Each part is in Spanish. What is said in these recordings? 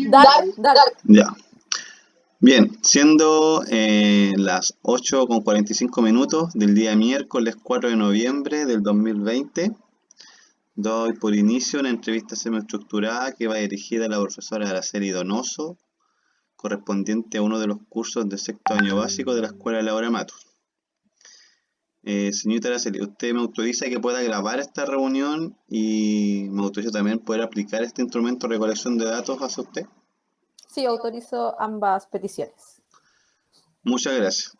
Dale. Ya. Bien, siendo las 8:45 del día miércoles 4 de noviembre del 2020, doy por inicio una entrevista semiestructurada que va dirigida a la profesora Araceli Donoso, correspondiente a uno de los cursos de sexto año básico de la Escuela Laura Matus. Señorita Araceli, ¿usted me autoriza que pueda grabar esta reunión y me autoriza también poder aplicar este instrumento de recolección de datos hacia usted? Sí, autorizo ambas peticiones. Muchas gracias.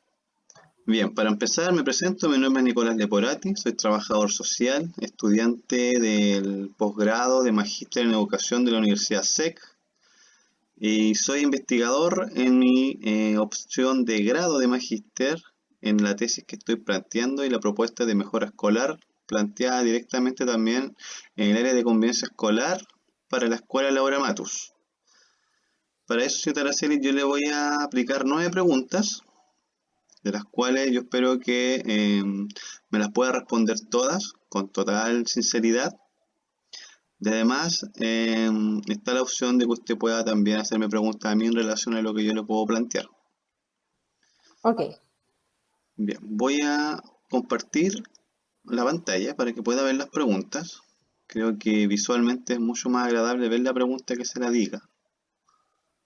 Bien, para empezar me presento, mi nombre es Nicolás Leporati, soy trabajador social, estudiante del posgrado de Magíster en Educación de la Universidad SEC y soy investigador en mi opción de grado de Magíster en la tesis que estoy planteando y la propuesta de mejora escolar planteada directamente también en el área de convivencia escolar para la Escuela Laura Matus. Para eso, señora Araceli, yo le voy a aplicar 9 preguntas, de las cuales yo espero que me las pueda responder todas con total sinceridad. Y además está la opción de que usted pueda también hacerme preguntas a mí en relación a lo que yo le puedo plantear. Ok. Bien, voy a compartir la pantalla para que pueda ver las preguntas. Creo que visualmente es mucho más agradable ver la pregunta que se la diga.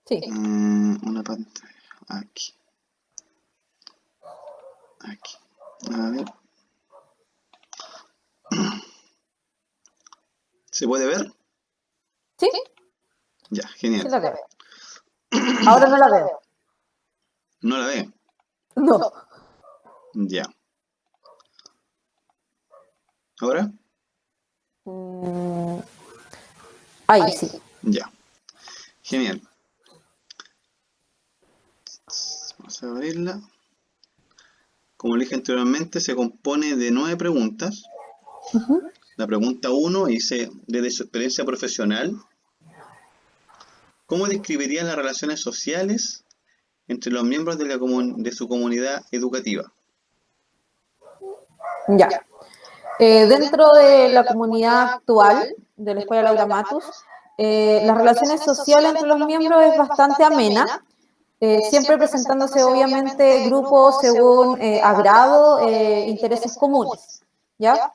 Sí. Una pantalla, aquí. Aquí. A ver. ¿Se puede ver? Sí, Ya, genial. sí la veo. Ahora no la veo. ¿No la ve? No. Ya. ¿Ahora? Ahí sí. Ya. Genial. Vamos a abrirla. Como le dije anteriormente, se compone de 9 preguntas. La pregunta 1 dice, desde su experiencia profesional, ¿cómo describiría las relaciones sociales entre los miembros de su comunidad educativa? Ya. Dentro de la comunidad actual de la Escuela Laura Matus, las relaciones sociales entre los miembros es bastante amena, siempre presentándose obviamente grupos según agrado, intereses comunes, ¿ya?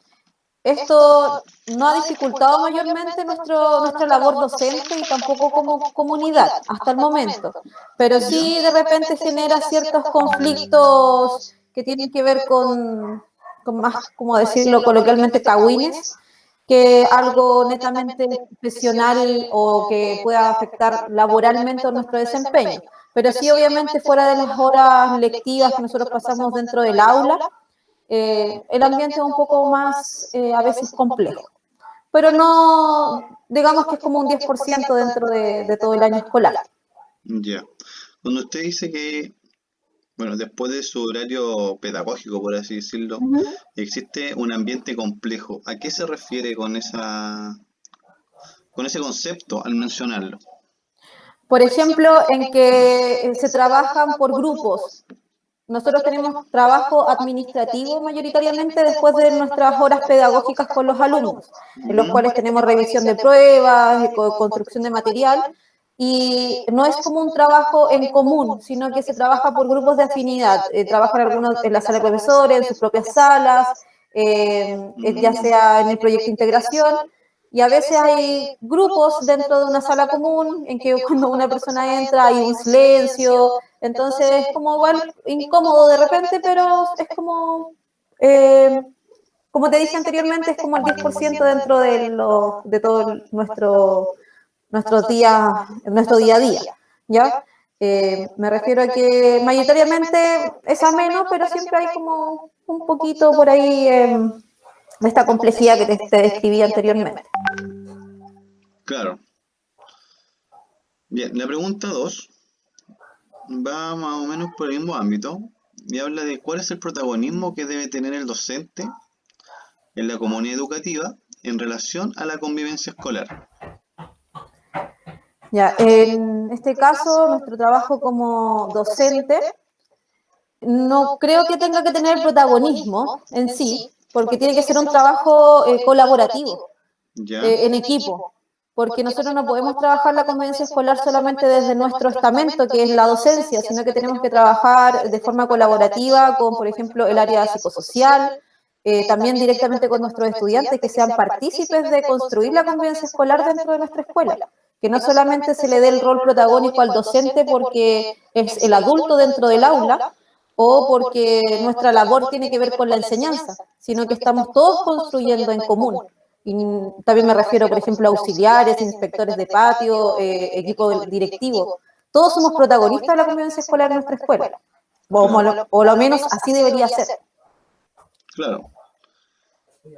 Esto no ha dificultado mayormente nuestra labor docente y tampoco como comunidad hasta el momento, pero sí de repente genera ciertos conflictos que tienen que ver con más, como decirlo coloquialmente, cagüines, que algo netamente profesional o que pueda afectar laboralmente nuestro desempeño. Pero sí, obviamente, fuera de las horas lectivas que nosotros pasamos dentro del aula, el ambiente es un poco más a veces complejo. Pero no, digamos que es como un 10% dentro de todo el año escolar. Ya. Cuando usted dice que, bueno, después de su horario pedagógico, por así decirlo, existe un ambiente complejo, ¿a qué se refiere con ese concepto al mencionarlo? Por ejemplo, en que se trabajan por grupos. Nosotros tenemos trabajo administrativo mayoritariamente después de nuestras horas pedagógicas con los alumnos, en los cuales tenemos revisión de pruebas, construcción de material, y no es como un trabajo en común, sino que se trabaja por grupos de afinidad. Trabajan algunos en la sala de profesores, en sus propias salas, ya sea en el proyecto de integración, y a veces hay grupos dentro de una sala común en que cuando una persona entra hay un silencio, entonces es como igual incómodo de repente, pero es como te dije anteriormente, es como el 10% dentro de todo nuestro día a día, ¿ya? Me refiero a que mayoritariamente es ameno, pero siempre hay como un poquito por ahí de esta complejidad que te describí anteriormente. Claro. Bien, la pregunta 2 va más o menos por el mismo ámbito y habla de cuál es el protagonismo que debe tener el docente en la comunidad educativa en relación a la convivencia escolar. Ya, en este caso, nuestro trabajo como docente no creo que tenga que tener protagonismo en sí, porque tiene que ser un trabajo colaborativo, ¿Ya? en equipo. porque nosotros no podemos trabajar la convivencia escolar solamente desde nuestro estamento, que es la docencia, sino que tenemos que trabajar de forma colaborativa con, por ejemplo, el área psicosocial, también directamente con nuestros estudiantes, que sean partícipes de construir la convivencia escolar dentro de nuestra escuela, que no solamente se le dé el rol protagónico al docente porque es el adulto dentro del aula, o porque nuestra labor tiene que ver con la enseñanza, sino que estamos todos construyendo en común. Y también me refiero, por ejemplo, a auxiliares, inspectores de patio, equipo directivo. Todos somos protagonistas de la convivencia escolar en nuestra escuela. O lo menos así debería ser. Claro.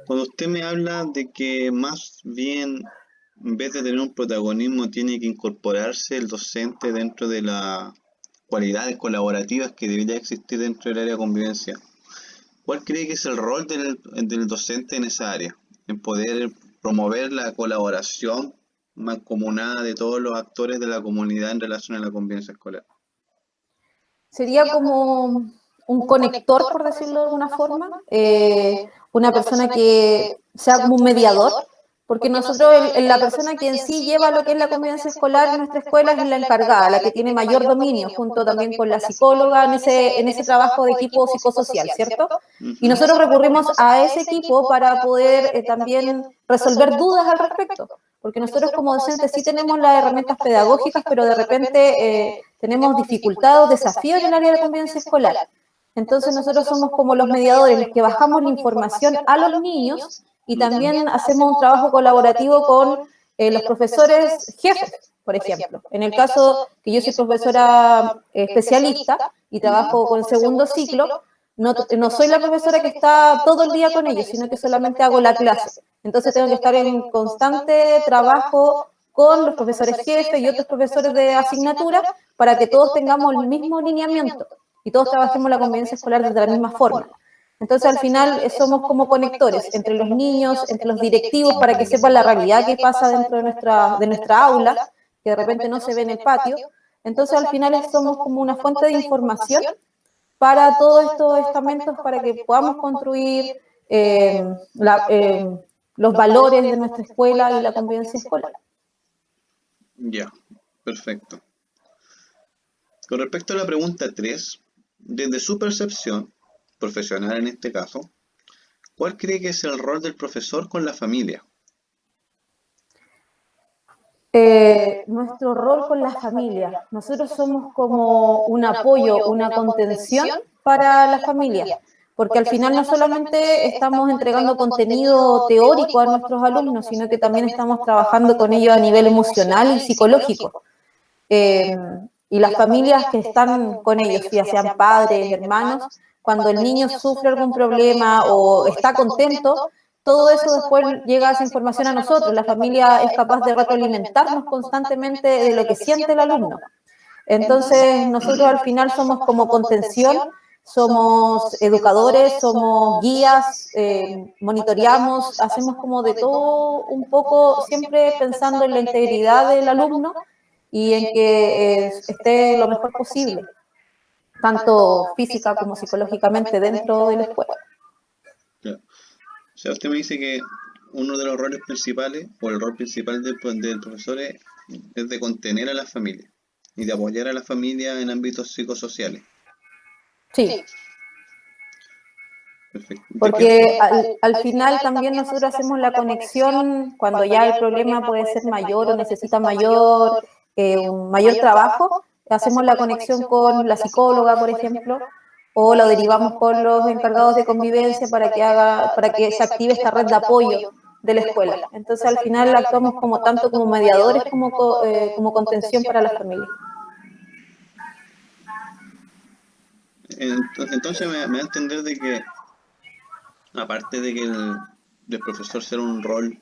Cuando usted me habla de que más bien, en vez de tener un protagonismo, tiene que incorporarse el docente dentro de las cualidades colaborativas que debería existir dentro del área de convivencia, ¿cuál cree que es el rol del docente en esa área? En poder promover la colaboración mancomunada de todos los actores de la comunidad en relación a la convivencia escolar. Sería como un conector, por decirlo de alguna forma, una persona que sea como un mediador, porque nosotros, la persona que en sí lleva lo que es la convivencia escolar en nuestra escuela es la encargada, la que tiene mayor dominio, junto también con la psicóloga en ese trabajo de equipo psicosocial, ¿cierto? Y nosotros recurrimos a ese equipo para poder también resolver dudas al respecto, porque nosotros como docentes sí tenemos las herramientas pedagógicas, pero de repente tenemos dificultades o desafíos en el área de la convivencia escolar. Entonces nosotros somos como los mediadores, los que bajamos la información a los niños y también hacemos un trabajo colaborativo con los profesores jefes, por ejemplo. En el caso que yo soy profesora especialista y trabajo con el segundo ciclo, no soy la profesora que está todo el día con ellos, sino que solamente hago la clase. Entonces tengo que estar en constante trabajo con los profesores jefes y otros profesores de asignatura para que todos tengamos el mismo lineamiento y todos trabajemos la convivencia escolar de la misma forma. Entonces, al final, somos como conectores entre los niños, entre los directivos, para que sepan la realidad que pasa dentro de nuestra aula, que de repente no se ve en el patio. Entonces, al final, somos como una fuente de información para todos estos estamentos, para que podamos construir los valores de nuestra escuela y la convivencia escolar. Ya, perfecto. Con respecto a la pregunta 3, desde su percepción, profesional en este caso, ¿cuál cree que es el rol del profesor con la familia? Nuestro rol con la familia. Nosotros somos como un apoyo, una contención para la familia, porque al final no solamente estamos entregando contenido teórico a nuestros alumnos, sino que también estamos trabajando con ellos a nivel emocional y psicológico. Y las familias que están con ellos, ya sean padres, hermanos, cuando el niño sufre algún problema o está contento, todo eso después llega esa información a nosotros. La familia es capaz de retroalimentarnos constantemente de lo que siente el alumno. Entonces, nosotros al final somos como contención, somos educadores, somos guías, monitoreamos, hacemos como de todo un poco, siempre pensando en la integridad del alumno y en que esté lo mejor posible, tanto física como psicológicamente dentro de la escuela. Claro. O sea, usted me dice que uno de los roles principales, o el rol principal del profesor es de contener a la familia y de apoyar a la familia en ámbitos psicosociales. Sí. Perfecto. Porque al final también nosotros hacemos la conexión cuando ya el problema puede ser mayor o necesita un mayor trabajo, hacemos la conexión con la psicóloga, por ejemplo, o lo derivamos con los encargados de convivencia para que se active esta red de apoyo de la escuela. Entonces al final actuamos como tanto como mediadores como contención para las familias. Entonces me da a entender de que, aparte de que del profesor ser un rol,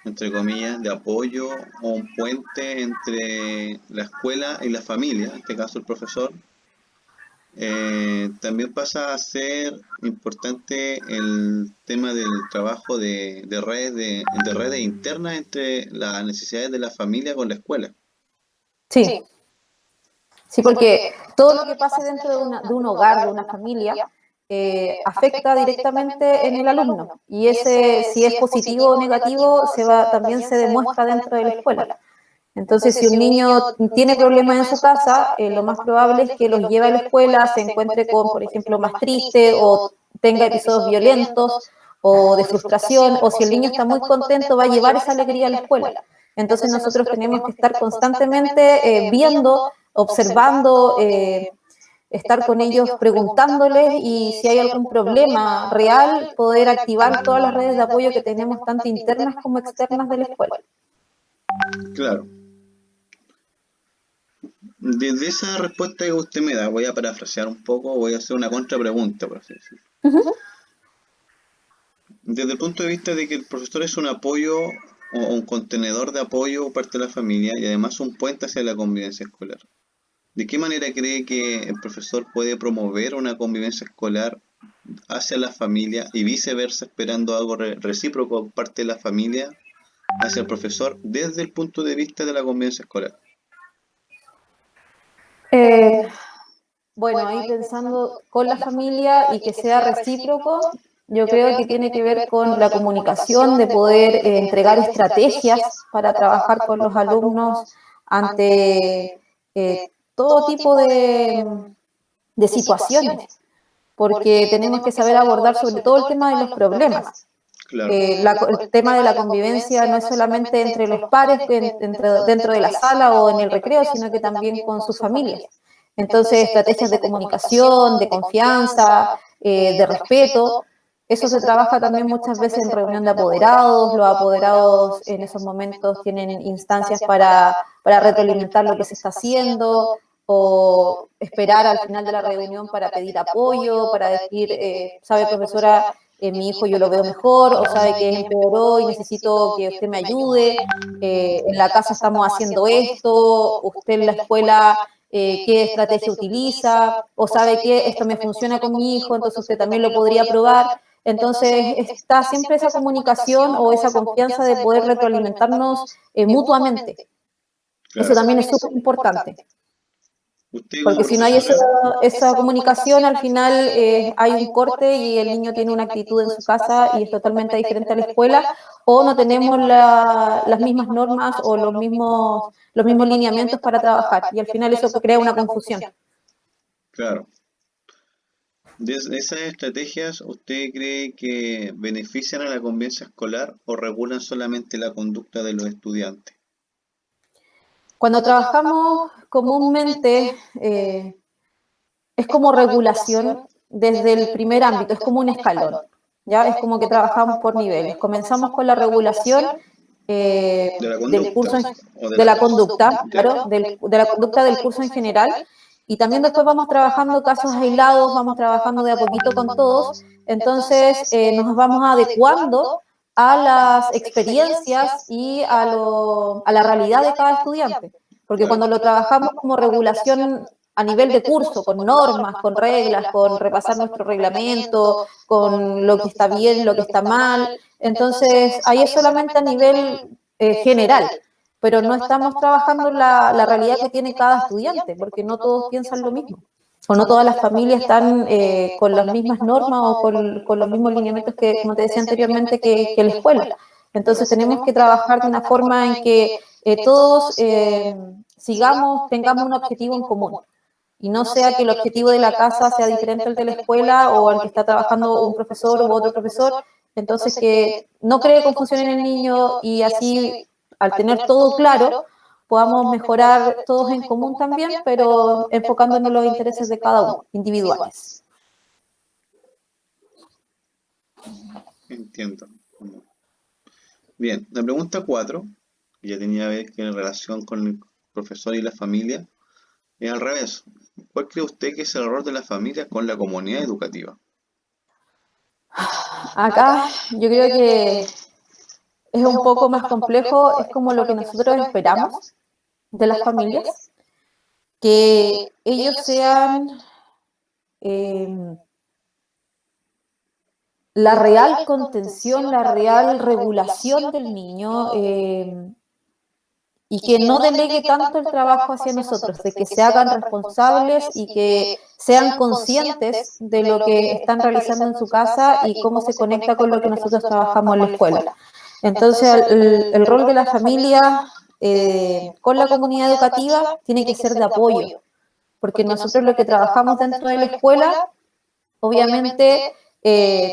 entre comillas, de apoyo o un puente entre la escuela y la familia, en este caso el profesor, también pasa a ser importante el tema del trabajo de redes internas entre las necesidades de la familia con la escuela. Sí, porque todo lo que pase dentro de un hogar, de una familia, afecta directamente en el alumno. Y ese, si es positivo o negativo, también se demuestra dentro de la escuela. Entonces, si un niño tiene problemas en su casa, lo más probable es que los lleve a la escuela, se encuentre con, por ejemplo, más triste o tenga episodios violentos o de frustración, o si el niño está muy contento, va a llevar esa alegría a la escuela. Entonces, nosotros tenemos que estar constantemente viendo, observando, estar con ellos preguntándoles y si hay algún problema real, poder activar todas las redes de apoyo que tenemos, tanto internas como externas de la escuela. Claro. Desde esa respuesta que usted me da, voy a parafrasear un poco, voy a hacer una contrapregunta, por así decirlo. Desde el punto de vista de que el profesor es un apoyo o un contenedor de apoyo parte de la familia y además un puente hacia la convivencia escolar. ¿De qué manera cree que el profesor puede promover una convivencia escolar hacia la familia y viceversa, esperando algo recíproco por parte de la familia hacia el profesor desde el punto de vista de la convivencia escolar? Bueno, ahí pensando con la familia y que sea recíproco, yo creo que tiene que ver con la comunicación, de poder entregar estrategias para trabajar con los alumnos ante todo tipo de situaciones, porque tenemos que saber abordar sobre todo el tema de los problemas. Claro. El tema de la convivencia no es solamente entre los pares, dentro de la sala o en el recreo, sino que también con sus familias. Entonces, estrategias de comunicación, de confianza, de respeto, eso se trabaja también muchas veces en reunión de apoderados. Los apoderados en esos momentos tienen instancias para retroalimentar lo que se está haciendo o esperar al final de la reunión para pedir apoyo, para decir, sabe profesora, mi hijo yo lo veo mejor, o sabe que empeoró y necesito que usted me ayude, en la casa estamos haciendo esto, usted en la escuela qué estrategia utiliza, o sabe que esto me funciona con mi hijo, entonces usted también lo podría probar. Entonces está siempre esa comunicación o esa confianza de poder retroalimentarnos mutuamente. Claro. Eso también es súper importante. Usted como Porque si no hay profesora, esa comunicación, al final hay un corte y el niño tiene una actitud en su casa y es totalmente diferente a la escuela, o no tenemos las mismas normas o los mismos lineamientos para trabajar, y al final eso crea una confusión. claro. ¿De esas estrategias usted cree que benefician a la convivencia escolar o regulan solamente la conducta de los estudiantes? Cuando trabajamos comúnmente, es como regulación desde el primer ámbito, es como un escalón, ¿ya? Es como que trabajamos por niveles. Comenzamos con la regulación ¿De la del conducta? curso, ¿O de la conducta, Ya. claro, de la conducta del curso en general, y también después vamos trabajando casos aislados, vamos trabajando de a poquito con todos, entonces nos vamos adecuando a las experiencias y a la realidad de cada estudiante, porque Claro. cuando lo trabajamos como regulación a nivel de curso, con normas, con reglas, con repasar nuestro reglamento, con lo que está bien, lo que está mal, entonces ahí es solamente a nivel general, pero no estamos trabajando la realidad que tiene cada estudiante, porque no todos piensan lo mismo, o no todas las familias están con las mismas normas o con los mismos lineamientos que, como te decía anteriormente, que la escuela. Entonces tenemos que trabajar de una forma en que todos tengamos un objetivo en común y no sea que el objetivo de la casa sea diferente al de la escuela o al que está trabajando un profesor u otro profesor, entonces que no cree confusión en el niño y así, al tener todo claro, podamos mejorar todos en común también, pero enfocándonos en los intereses de cada uno, individuales. Entiendo. Bien, la pregunta 4, que ya tenía que ver en relación con el profesor y la familia, es al revés. ¿Cuál cree usted que es el error de la familia con la comunidad educativa? Acá yo creo que es un poco más complejo, es como lo que nosotros esperamos de las familias, que ellos sean eh, la real contención, la real regulación del niño y que no delegue tanto el trabajo hacia nosotros, de que se hagan responsables y que sean conscientes de lo que están realizando en su casa y cómo se conecta con lo que nosotros trabajamos en la escuela. Entonces, el rol de la familia con la comunidad educativa tiene que ser de apoyo, porque nosotros lo que trabajamos dentro de la escuela, obviamente,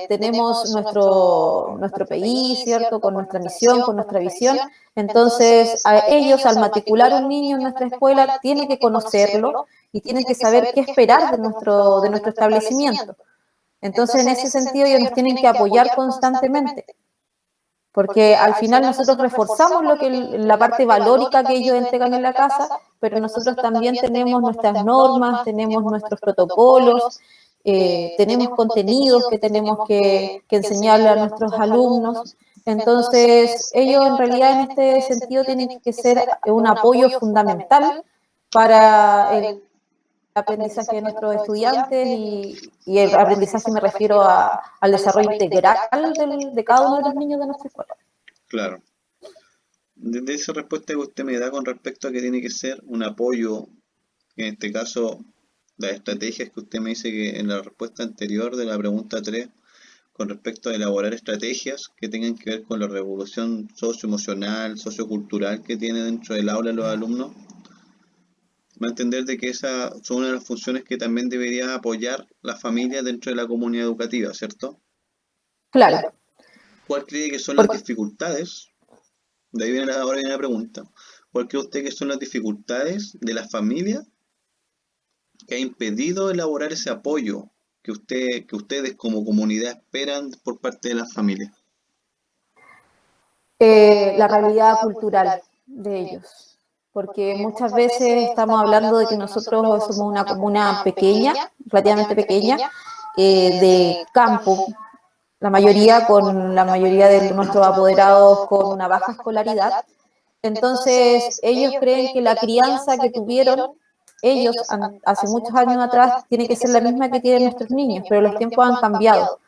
tenemos nuestro PI, ¿cierto? Con nuestra misión, con nuestra visión. Entonces, a ellos, al matricular un niño en nuestra escuela, tienen que conocerlo y tienen que saber qué esperar de nuestro establecimiento. Entonces, en ese sentido, ellos nos tienen que apoyar constantemente, porque al final nosotros reforzamos la parte valórica que ellos entregan en la casa, pero nosotros también tenemos nuestras normas, tenemos nuestros protocolos, tenemos contenidos que tenemos que enseñarle a nuestros alumnos. Entonces, ellos en realidad en este sentido tienen que ser un apoyo fundamental para el aprendizaje de nuestros estudiantes y el aprendizaje me refiero al desarrollo integral de cada uno de los niños de nuestra escuela. Claro. Desde esa respuesta que usted me da con respecto a que tiene que ser un apoyo, en este caso, las estrategias que usted me dice que en la respuesta anterior de la pregunta 3, con respecto a elaborar estrategias que tengan que ver con la revolución socioemocional, sociocultural que tiene dentro del aula los alumnos, va a entender de que esas son una de las funciones que también debería apoyar la familia dentro de la comunidad educativa, ¿cierto? Claro. ¿Cuál cree que son las dificultades? De ahí ahora viene la pregunta. ¿Cuál cree usted que son las dificultades de la familia que ha impedido elaborar ese apoyo que ustedes como comunidad esperan por parte de las familias? La realidad cultural de ellos, porque muchas veces estamos hablando de que nosotros somos una comuna pequeña, relativamente pequeña, de campo, la mayoría de nuestros apoderados con una baja escolaridad. Entonces, ellos creen que la crianza que tuvieron ellos hace muchos años atrás tiene que ser la misma que tienen nuestros niños, pero los tiempos han cambiado.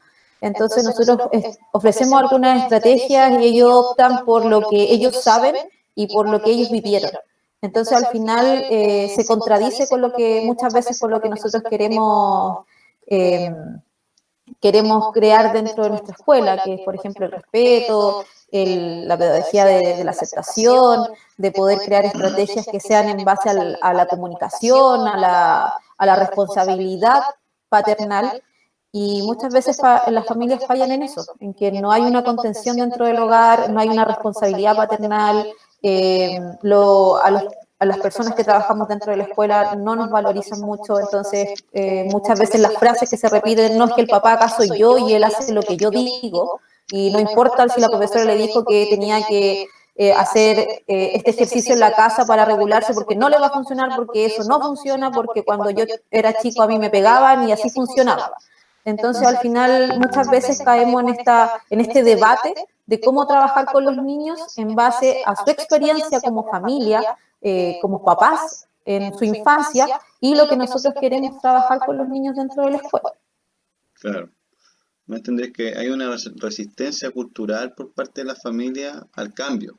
Entonces nosotros ofrecemos algunas estrategias y ellos optan por lo que ellos saben y por lo que ellos vivieron. Entonces al final se contradice con lo que muchas veces con lo que nosotros queremos crear dentro de nuestra escuela, que es por ejemplo el respeto, la pedagogía de la aceptación, de poder crear estrategias que sean en base a la comunicación, a la responsabilidad paternal. Y muchas veces las familias fallan en eso, en que no hay una contención dentro del hogar, no hay una responsabilidad paternal, a las personas que trabajamos dentro de la escuela no nos valorizan mucho, entonces muchas veces las frases que se repiten, no es que el papá acá soy yo y él hace lo que yo digo, y no importa si la profesora le dijo que tenía que hacer este ejercicio en la casa para regularse, porque no le va a funcionar, porque eso no funciona, porque cuando yo era chico a mí me pegaban y así funcionaba. Entonces, al final, muchas veces caemos en este debate de cómo trabajar con los niños en base a su experiencia como familia, como papás en su infancia y lo que nosotros queremos trabajar con los niños dentro de la escuela. Claro. ¿Me entendés que hay una resistencia cultural por parte de la familia al cambio?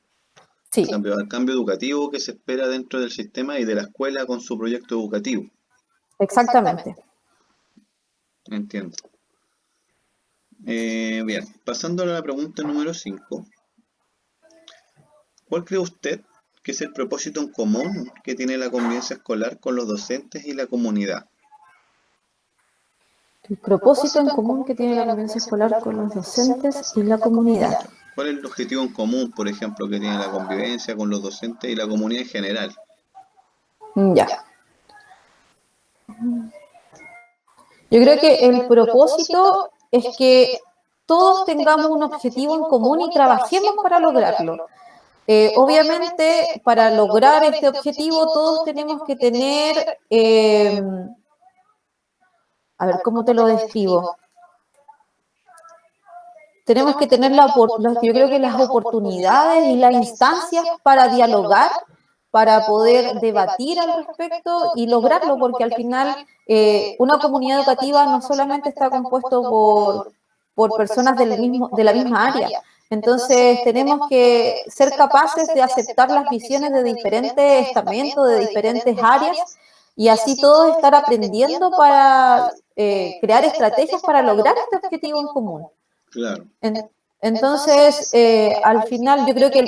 Sí. Al cambio educativo que se espera dentro del sistema y de la escuela con su proyecto educativo. Exactamente. Entiendo. Bien, pasando a la pregunta número 5. ¿Cuál cree usted que es el propósito en común que tiene la convivencia escolar con los docentes y la comunidad? El propósito en común que tiene la convivencia escolar con los docentes y la comunidad. ¿Cuál es el objetivo en común, por ejemplo, que tiene la convivencia con los docentes y la comunidad en general? Ya. Yo creo que el propósito es que todos tengamos un objetivo en común y trabajemos para lograrlo. Obviamente, para lograr este objetivo, todos tenemos que tener, a ver, ¿cómo te lo describo? Tenemos que tener yo creo que las oportunidades y las instancias para dialogar, para poder debatir al respecto y lograrlo, porque al final una comunidad educativa no solamente está compuesto por personas de la misma área. Entonces tenemos que ser capaces de aceptar las visiones de diferentes estamentos, de diferentes áreas, y así todos estar aprendiendo para crear estrategias para lograr este objetivo en común. Claro. Entonces, al final yo creo que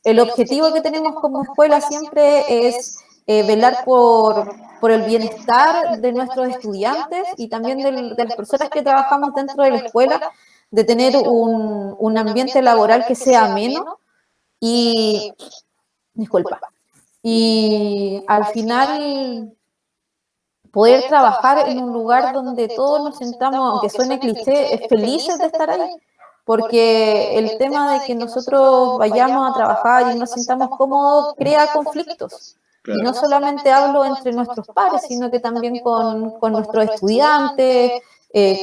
el objetivo que tenemos como escuela siempre es velar por el bienestar de nuestros estudiantes y también de las personas que trabajamos dentro de la escuela, de tener un ambiente laboral que sea ameno y, disculpa, y al final poder trabajar en un lugar donde todos nos sintamos, aunque suene cliché, felices de estar ahí. Porque el tema de que nosotros vayamos a trabajar y nos sintamos cómodos crea conflictos. Claro. Y no solamente hablo entre nuestros pares, sino que también con nuestros estudiantes,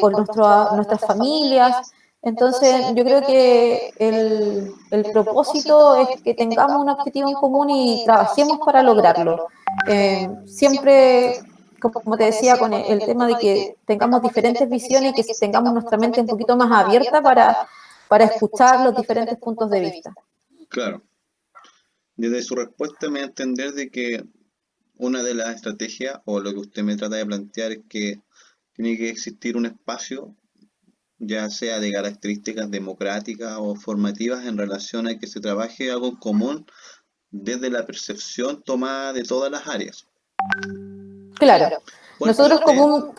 con nuestras familias. Entonces, yo creo que el propósito es que tengamos un objetivo en común y trabajemos para lograrlo. Siempre, como te decía, con el tema de que tengamos diferentes visiones y que tengamos nuestra mente un poquito más abierta para escuchar los diferentes puntos de vista. Claro. Desde su respuesta me da a entender de que una de las estrategias, o lo que usted me trata de plantear, es que tiene que existir un espacio, ya sea de características democráticas o formativas, en relación a que se trabaje algo en común desde la percepción tomada de todas las áreas. Claro. Nosotros como un...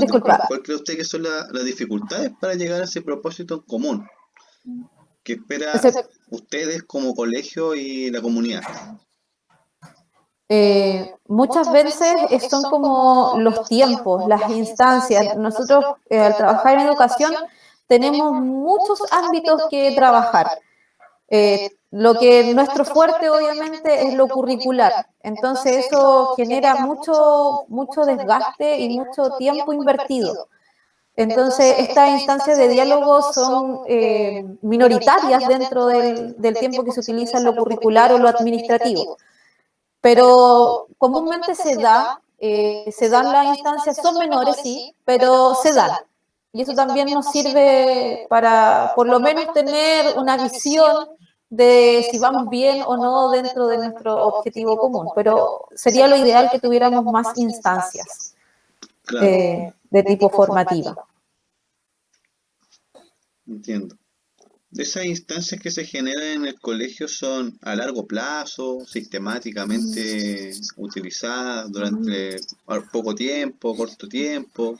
Disculpa. ¿Cuál cree usted que son las dificultades para llegar a ese propósito en común que espera ustedes como colegio y la comunidad? Muchas veces son como los tiempos, las instancias. Nosotros al trabajar en educación tenemos muchos ámbitos que trabajar. Lo que nuestro fuerte obviamente es lo curricular. Entonces eso genera mucho desgaste y mucho tiempo invertido. Entonces, estas instancias de diálogo son minoritarias dentro del tiempo que se utiliza en lo curricular o lo administrativo. Pero comúnmente se dan las instancias, son menores, sí, pero se dan. Y eso también nos sirve para, por lo menos, tener una visión de si vamos bien o no dentro de nuestro objetivo común. Pero sería lo ideal que tuviéramos más instancias de tipo formativa. Entiendo. ¿Esas instancias que se generan en el colegio son a largo plazo, sistemáticamente utilizadas durante poco tiempo, corto tiempo?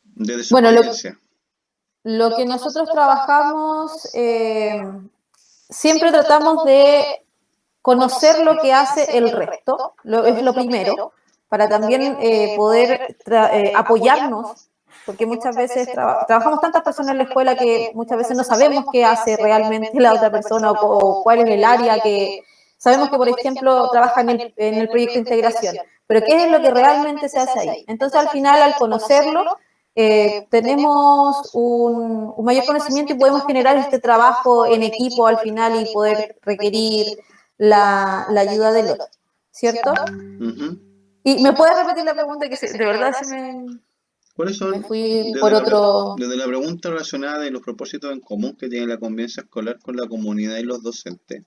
Desde su experiencia. Lo que nosotros trabajamos, siempre tratamos de conocer lo que hace el resto, es lo primero, para también poder apoyarnos, porque muchas veces trabajamos tantas personas en la escuela que muchas veces no sabemos qué hace realmente la otra persona o cuál es el área que... Sabemos que, por ejemplo, trabaja en el proyecto de integración, pero ¿qué es lo que realmente se hace ahí? Entonces, al final, al conocerlo, tenemos un mayor conocimiento y podemos generar este trabajo en equipo al final y poder requerir la ayuda del otro, ¿cierto? ¿Y me puedes repetir la pregunta que de verdad se me... ¿Cuáles son, me fui por otro... desde la pregunta relacionada de los propósitos en común que tiene la convivencia escolar con la comunidad y los docentes?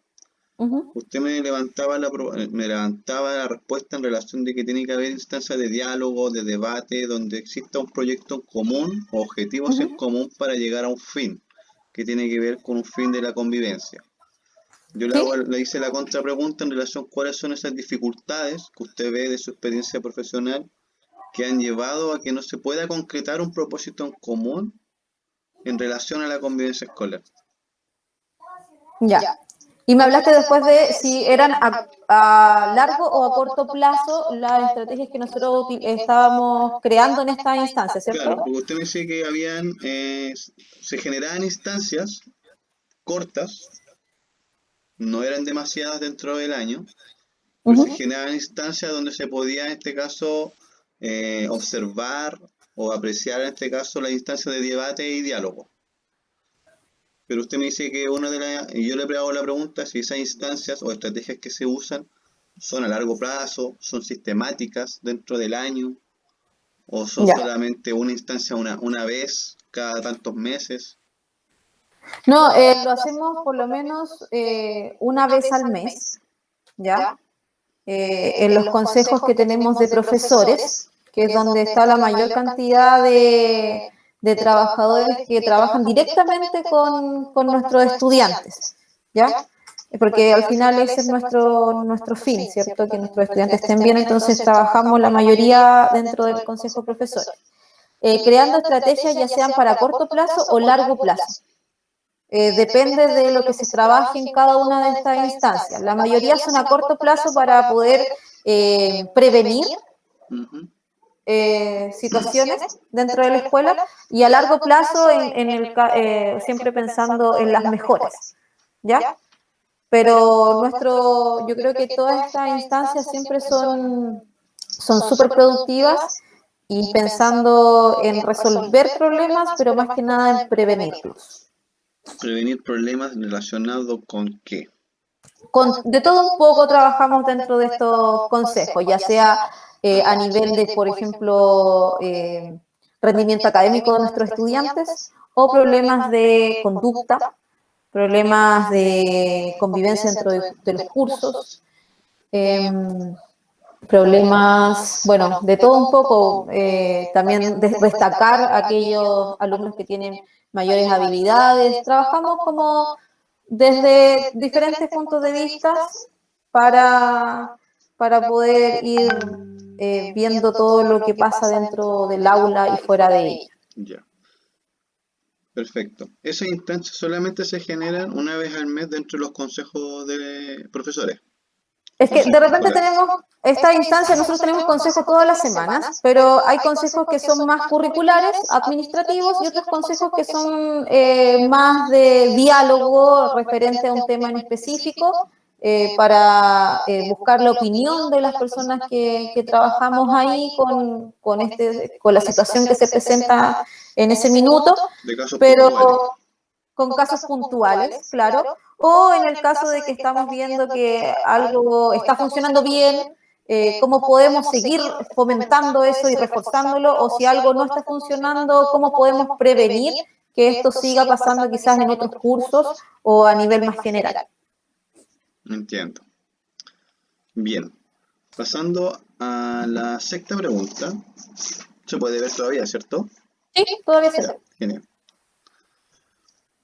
Usted me levantaba la respuesta en relación de que tiene que haber instancias de diálogo, de debate, donde exista un proyecto en común, o objetivos en común para llegar a un fin, que tiene que ver con un fin de la convivencia. Yo le hice la contrapregunta en relación a cuáles son esas dificultades que usted ve de su experiencia profesional que han llevado a que no se pueda concretar un propósito en común en relación a la convivencia escolar. Ya. Y me hablaste después de si eran a largo o a corto plazo las estrategias que nosotros estábamos creando en esta instancia, ¿cierto? Claro, porque usted me dice que se generaban instancias cortas, no eran demasiadas dentro del año, pero se generaban instancias donde se podía, en este caso, observar o apreciar, en este caso, la instancia de debate y diálogo. Pero usted me dice que y yo le hago la pregunta si esas instancias o estrategias que se usan son a largo plazo, son sistemáticas dentro del año, o son solamente una instancia una vez cada tantos meses. No, lo hacemos por lo menos una vez al mes, ¿ya? En los consejos que tenemos de profesores, que es donde está la mayor cantidad de trabajadores que trabajan directamente con nuestros estudiantes, ¿ya? Porque al final ese es nuestro fin, ¿cierto? Que nuestros estudiantes estén bien, entonces trabajamos la mayoría dentro del consejo de profesores, creando estrategias ya sean para corto plazo o largo plazo. Depende de lo que se trabaje en cada una de estas instancias. La mayoría son a corto plazo para poder prevenir situaciones dentro de la escuela y a largo plazo siempre pensando en las mejoras, ¿ya? Pero yo creo que todas estas instancias siempre son súper productivas y pensando en resolver problemas, pero más que nada en prevenirlos. ¿Prevenir problemas relacionados con qué? De todo un poco trabajamos dentro de estos consejos, ya sea a nivel de, por ejemplo, rendimiento académico de nuestros estudiantes o problemas de conducta, problemas de convivencia dentro de los cursos, problemas, bueno, de todo un poco, también destacar aquellos alumnos que tienen mayores habilidades. Trabajamos como desde diferentes puntos de vista para, para poder ir viendo todo lo que pasa dentro del aula y fuera de ella. Ya. Perfecto. Esas instancias solamente se generan una vez al mes dentro de los consejos de profesores. Es que de repente tenemos esta instancia, nosotros tenemos consejos todas las semanas, pero hay consejos que son más curriculares, administrativos, y otros consejos que son más de diálogo referente a un tema en específico, para buscar la opinión de las personas que trabajamos ahí con la situación que se presenta en ese minuto, pero con casos puntuales, claro, o en el caso de que estamos viendo que algo está funcionando bien, cómo podemos seguir fomentando eso y reforzándolo, o si algo no está funcionando, cómo podemos prevenir que esto siga pasando quizás en otros cursos o a nivel más general. Entiendo. Bien, pasando a la sexta pregunta. Se puede ver todavía, ¿cierto? Sí, todavía se ve. Genial.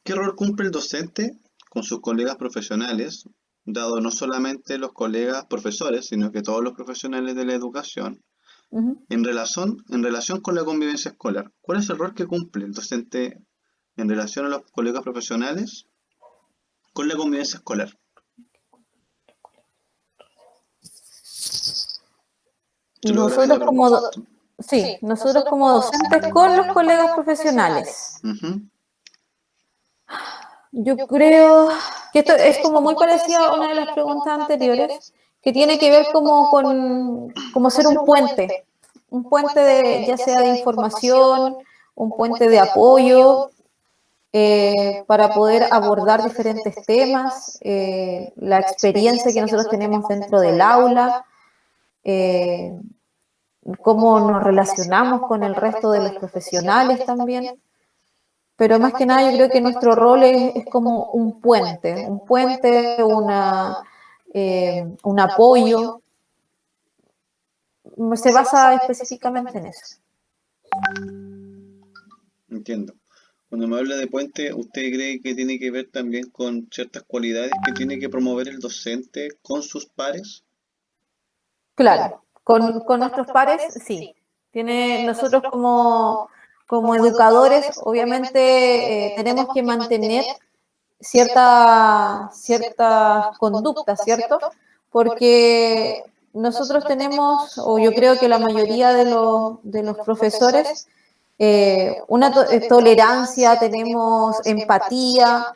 ¿Qué rol cumple el docente con sus colegas profesionales, dado no solamente los colegas profesores, sino que todos los profesionales de la educación, en relación con la convivencia escolar? ¿Cuál es el rol que cumple el docente en relación a los colegas profesionales con la convivencia escolar? Nosotros como docentes con los colegas profesionales. Yo creo que esto es como muy parecido a una de las preguntas anteriores, que tiene que ver como ser un puente ya sea de información, un puente de apoyo, para poder abordar diferentes temas, la experiencia que nosotros tenemos dentro del aula, cómo nos relacionamos con el resto de los profesionales también. Pero más que nada yo creo que nuestro rol es como un puente, un apoyo. Se basa específicamente en eso. Entiendo. Cuando me habla de puente, ¿usted cree que tiene que ver también con ciertas cualidades que tiene que promover el docente con sus pares? Claro, con nuestros pares, sí. Nosotros como educadores, obviamente, tenemos que mantener ciertas conductas, ¿cierto? Porque nosotros tenemos, o yo creo que la mayoría de los profesores, una tolerancia, tenemos empatía,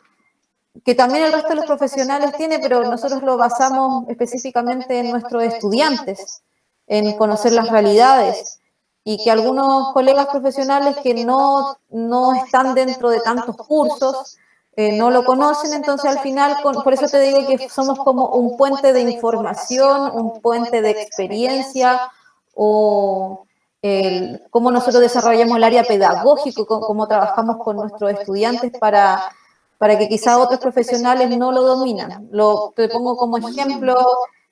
que también el resto de los profesionales tiene, pero nosotros lo basamos específicamente en nuestros estudiantes, en conocer las realidades, y que algunos colegas profesionales que no están dentro de tantos cursos, no lo conocen, entonces al final, por eso te digo que somos como un puente de información, un puente de experiencia, o cómo nosotros desarrollamos el área pedagógico, cómo trabajamos con nuestros estudiantes para que quizá otros profesionales no lo dominan. Te pongo como ejemplo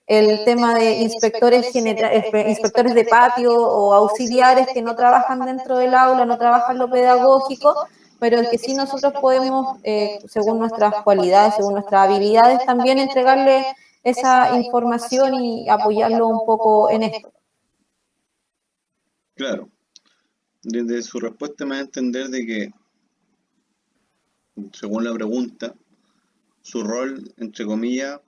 el tema de inspectores de patio o auxiliares que no trabajan dentro del aula, no trabajan lo pedagógico, pero es que sí nosotros podemos, según nuestras cualidades, según nuestras habilidades, también entregarle esa información y apoyarlo un poco en esto. Claro, desde su respuesta me da a entender de que, según la pregunta, su rol, entre comillas,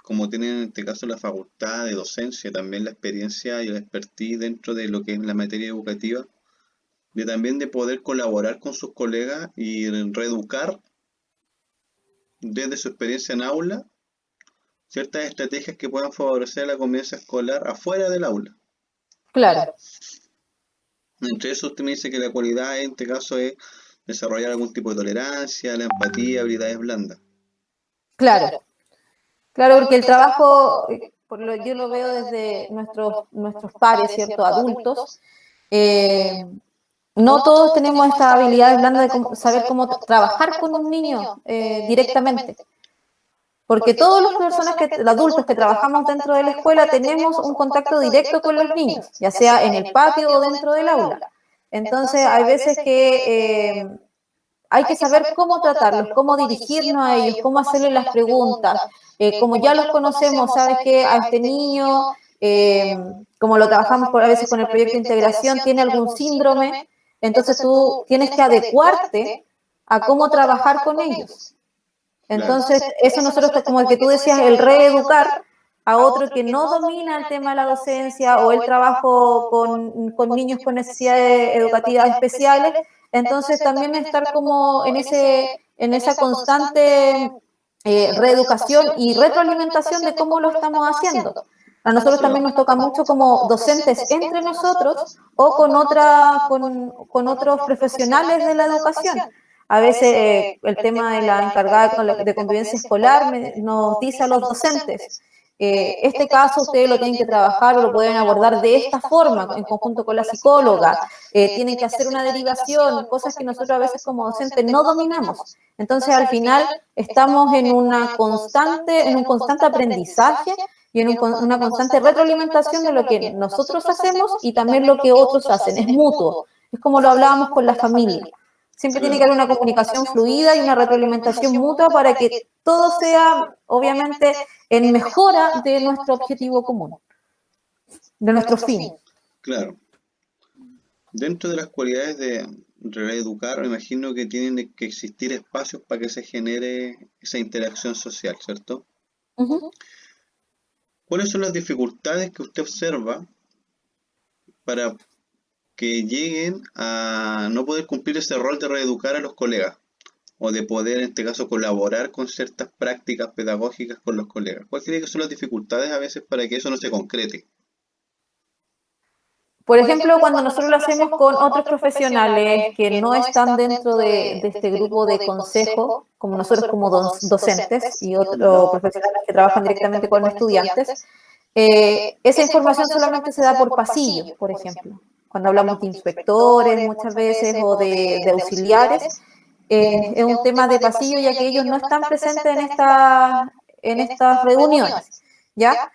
como tienen en este caso la facultad de docencia, también la experiencia y la expertise dentro de lo que es la materia educativa, de también de poder colaborar con sus colegas y reeducar desde su experiencia en aula ciertas estrategias que puedan favorecer la convivencia escolar afuera del aula. Claro. Entre eso usted me dice que la cualidad en este caso es desarrollar algún tipo de tolerancia, la empatía, habilidades blandas. Claro. Claro, porque el trabajo, yo lo veo desde nuestros pares, ¿cierto? Adultos. No todos tenemos estas habilidades blandas de saber cómo trabajar con un niño directamente. Porque todas las personas, los adultos que trabajamos dentro de la escuela, tenemos un contacto directo con los niños, ya sea en el patio o dentro del aula. Entonces, hay veces que hay que saber cómo tratarlos, cómo dirigirnos a ellos, cómo hacerles las preguntas. Como ya los conocemos, sabes que a este niño, como lo trabajamos a veces con el proyecto de integración, tiene algún síndrome, entonces tú tienes que adecuarte a cómo trabajar con ellos. Entonces, eso nosotros, como el que tú decías, el reeducar a otro que no domina el tema de la docencia o el trabajo con niños con necesidades educativas especiales, entonces también estar como en esa constante reeducación y retroalimentación de cómo lo estamos haciendo. A nosotros también nos toca mucho como docentes entre nosotros o con otros profesionales de la educación. A veces el tema de la encargada de convivencia escolar nos dice a los docentes, este caso ustedes lo tienen que trabajar o lo pueden abordar de esta forma, en conjunto con la psicóloga, tienen que hacer una derivación, cosas que nosotros a veces como docentes no dominamos. Entonces al final estamos en un constante aprendizaje y en una constante retroalimentación de lo que nosotros hacemos y también lo que otros hacen, es mutuo, es como lo hablábamos con la familia. Siempre tiene que haber una comunicación fluida y una retroalimentación mutua para que todo sea, obviamente, en mejora de nuestro objetivo común, de nuestro fin. Claro. Dentro de las cualidades de reeducar, me imagino que tienen que existir espacios para que se genere esa interacción social, ¿cierto? ¿Cuáles son las dificultades que usted observa para que lleguen a no poder cumplir ese rol de reeducar a los colegas o de poder, en este caso, colaborar con ciertas prácticas pedagógicas con los colegas? ¿Cuáles cree que son las dificultades a veces para que eso no se concrete? Por ejemplo, cuando nosotros lo hacemos con otros profesionales que no están dentro de este grupo de consejo, como nosotros como docentes y otros profesionales que trabajan directamente con estudiantes, esa información solamente se da por pasillo, por ejemplo. Cuando hablamos de inspectores muchas veces o de auxiliares, es un tema de pasillo ya que ellos no están presentes en estas reuniones, ¿ya?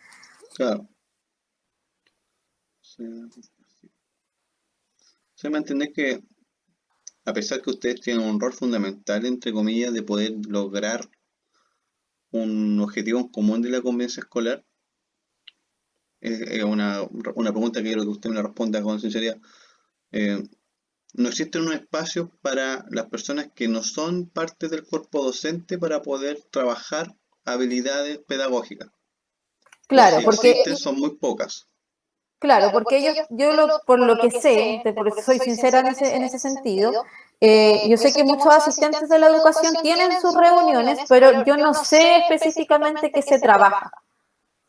Claro. Se me entiende que, a pesar que ustedes tienen un rol fundamental, entre comillas, de poder lograr un objetivo en común de la convivencia escolar, es una pregunta que quiero que usted me la responda con sinceridad. ¿No existen unos espacios para las personas que no son parte del cuerpo docente para poder trabajar habilidades pedagógicas? Claro, Si porque existen, son muy pocas. claro, porque ellos, por lo que sé, porque soy sincera en ese sentido, yo sé que muchos asistentes de la educación tienen sus reuniones, pero yo no sé específicamente qué se trabaja.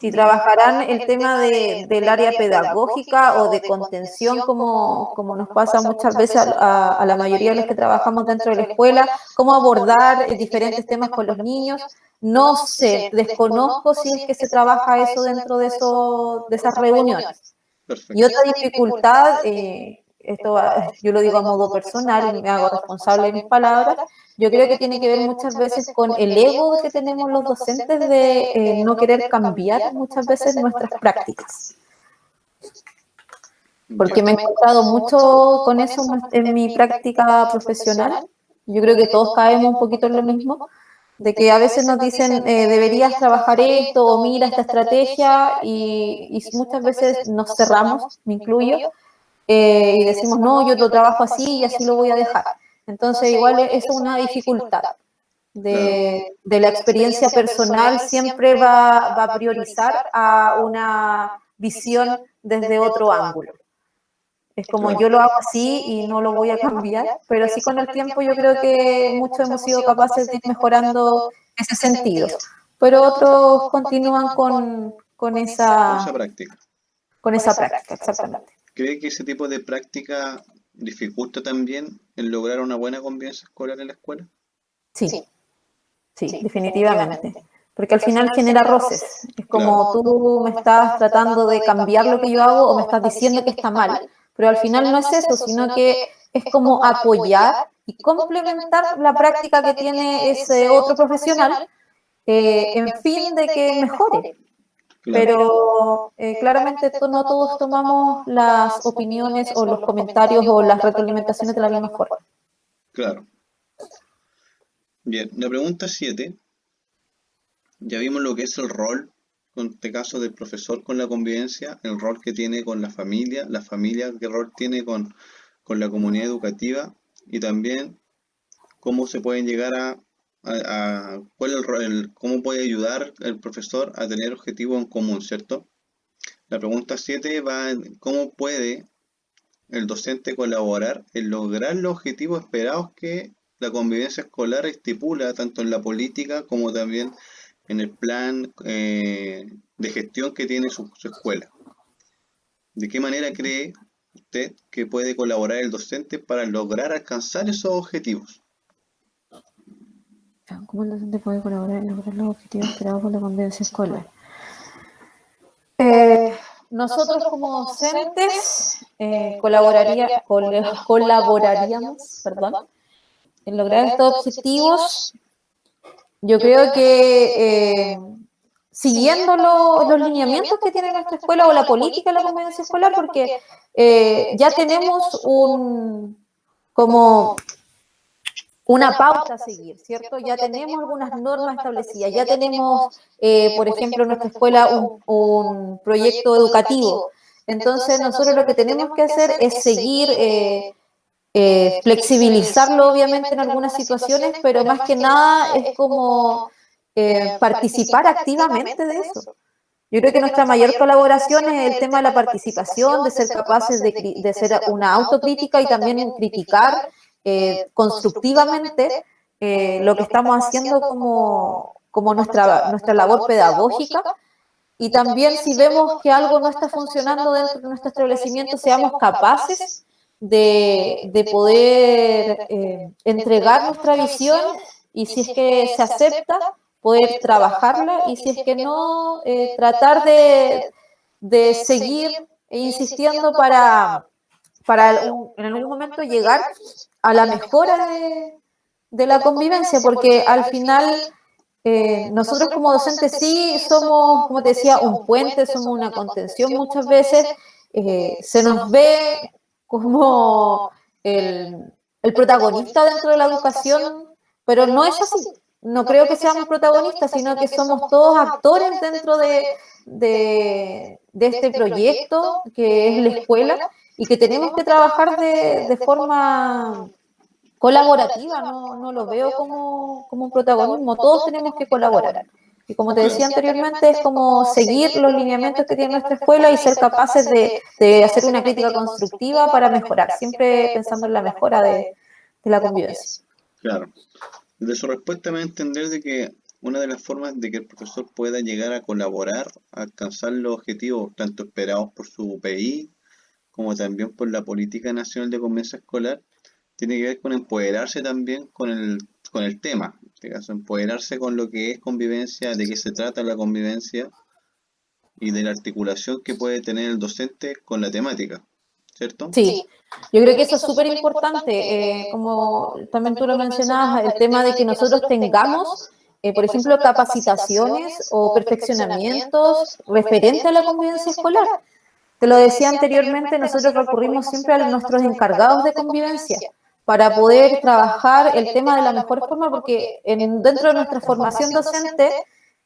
Si trabajarán el tema del área pedagógica o de contención, como nos pasa muchas veces a la mayoría de los que trabajamos dentro de la escuela, cómo abordar diferentes temas con los niños. No sé, desconozco si es que se trabaja eso dentro de esas reuniones. Perfecto. Y otra dificultad, esto yo lo digo a modo personal y me hago responsable de mis palabras, yo creo que tiene que ver muchas veces con el ego que tenemos los docentes de no querer cambiar muchas veces nuestras prácticas. Porque me he encontrado mucho con eso en mi práctica profesional. Yo creo que todos caemos un poquito en lo mismo, de que a veces nos dicen, deberías trabajar esto o mira esta estrategia y muchas veces nos cerramos, me incluyo, y decimos, no, yo lo trabajo así y así lo voy a dejar. Entonces igual es una dificultad de la experiencia personal, siempre va a priorizar a una visión desde otro ángulo. Es como yo lo hago así y no lo voy a cambiar, pero sí con el tiempo yo creo que muchos hemos sido capaces de ir mejorando ese sentido. Pero otros continúan con esa práctica. Exactamente. ¿Cree que ese tipo de práctica dificulta también el lograr una buena convivencia escolar en la escuela? Sí, definitivamente. Porque al final genera roces. Es como tú me estás tratando de cambiar lo que yo hago o me estás diciendo que está mal, pero al final no es eso, sino que es como apoyar y complementar la práctica que tiene ese otro profesional en fin de que mejore. Pero claramente no todos tomamos las opiniones o los comentarios o las retroalimentaciones de la misma forma. Claro. Bien, la pregunta 7. Ya vimos lo que es el rol, en este caso del profesor con la convivencia, el rol que tiene con la familia qué rol tiene con la comunidad educativa y también cómo se pueden llegar cuál es el rol, cómo puede ayudar el profesor a tener objetivos en común, ¿cierto? La pregunta 7 va en cómo puede el docente colaborar en lograr los objetivos esperados que la convivencia escolar estipula tanto en la política como también en el plan de gestión que tiene su escuela. ¿De qué manera cree usted que puede colaborar el docente para lograr alcanzar esos objetivos? ¿Cómo el docente puede colaborar en lograr los objetivos esperados por la convivencia escolar? Nosotros como docentes colaboraríamos, en lograr estos objetivos. Yo creo que siguiendo los lineamientos que tiene nuestra escuela o la política de la convivencia escolar, porque ya tenemos como una pauta a seguir, ¿cierto? Ya tenemos algunas normas establecidas, ya tenemos, por ejemplo, en nuestra escuela un proyecto educativo. Entonces, nosotros lo que tenemos que hacer es seguir, flexibilizarlo, obviamente, en algunas situaciones, pero más que nada es como participar activamente de eso. Yo creo que nuestra mayor colaboración es el tema de la participación, de ser capaces de hacer una autocrítica y también criticar constructivamente lo que estamos haciendo como nuestra labor pedagógica. Y también si vemos que algo no está funcionando dentro de nuestro establecimiento, seamos capaces de poder entregar nuestra visión y si es que se acepta, poder trabajarla y si es que no, tratar de seguir insistiendo para en algún momento llegar a la mejora de la convivencia, porque al final nosotros como docentes sí somos, como te decía, un puente, somos una contención muchas veces, se nos ve como el protagonista dentro de la educación, pero no es así. No creo que seamos protagonistas, sino que somos todos actores dentro de este proyecto que es la escuela y que tenemos que trabajar de forma colaborativa, no lo veo como un protagonismo, todos tenemos que colaborar. Y como te decía anteriormente, es como seguir los lineamientos que tiene nuestra escuela y ser capaces de hacer una crítica constructiva para mejorar, siempre pensando en la mejora de la convivencia. Claro. De su respuesta me da a entender de que una de las formas de que el profesor pueda llegar a colaborar, a alcanzar los objetivos tanto esperados por su PI como también por la Política Nacional de Convivencia Escolar, tiene que ver con empoderarse también con el tema, en este caso, empoderarse con lo que es convivencia, de qué se trata la convivencia y de la articulación que puede tener el docente con la temática, ¿cierto? Sí, yo creo que eso es súper importante, como también tú lo mencionabas, el tema de que nosotros tengamos, por ejemplo, capacitaciones o perfeccionamientos referente a la convivencia escolar. Te lo decía anteriormente, nosotros recurrimos siempre a nuestros encargados de convivencia para poder trabajar el tema de la mejor forma, porque dentro de nuestra formación docente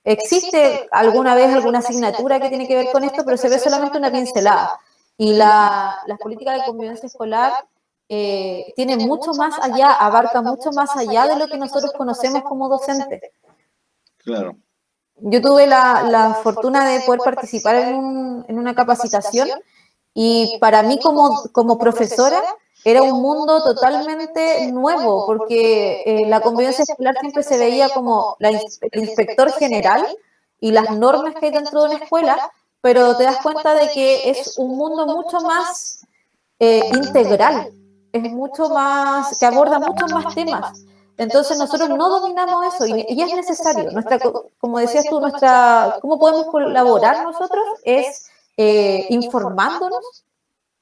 existe alguna vez alguna asignatura que tiene que ver con esto, pero se ve solamente una pincelada. Y las políticas de convivencia escolar tienen mucho más allá, abarca mucho más allá de lo que nosotros conocemos como docentes. Claro. Yo tuve la fortuna de poder participar en una capacitación y para mí como profesora era un mundo totalmente nuevo porque la convivencia escolar siempre se veía como el inspector general y las normas que hay dentro de una escuela, pero te das cuenta de que es un mundo mucho más integral, es mucho más, que aborda muchos más temas. Entonces nosotros no dominamos eso y es necesario. Como decías tú, ¿cómo podemos colaborar nosotros? Es informándonos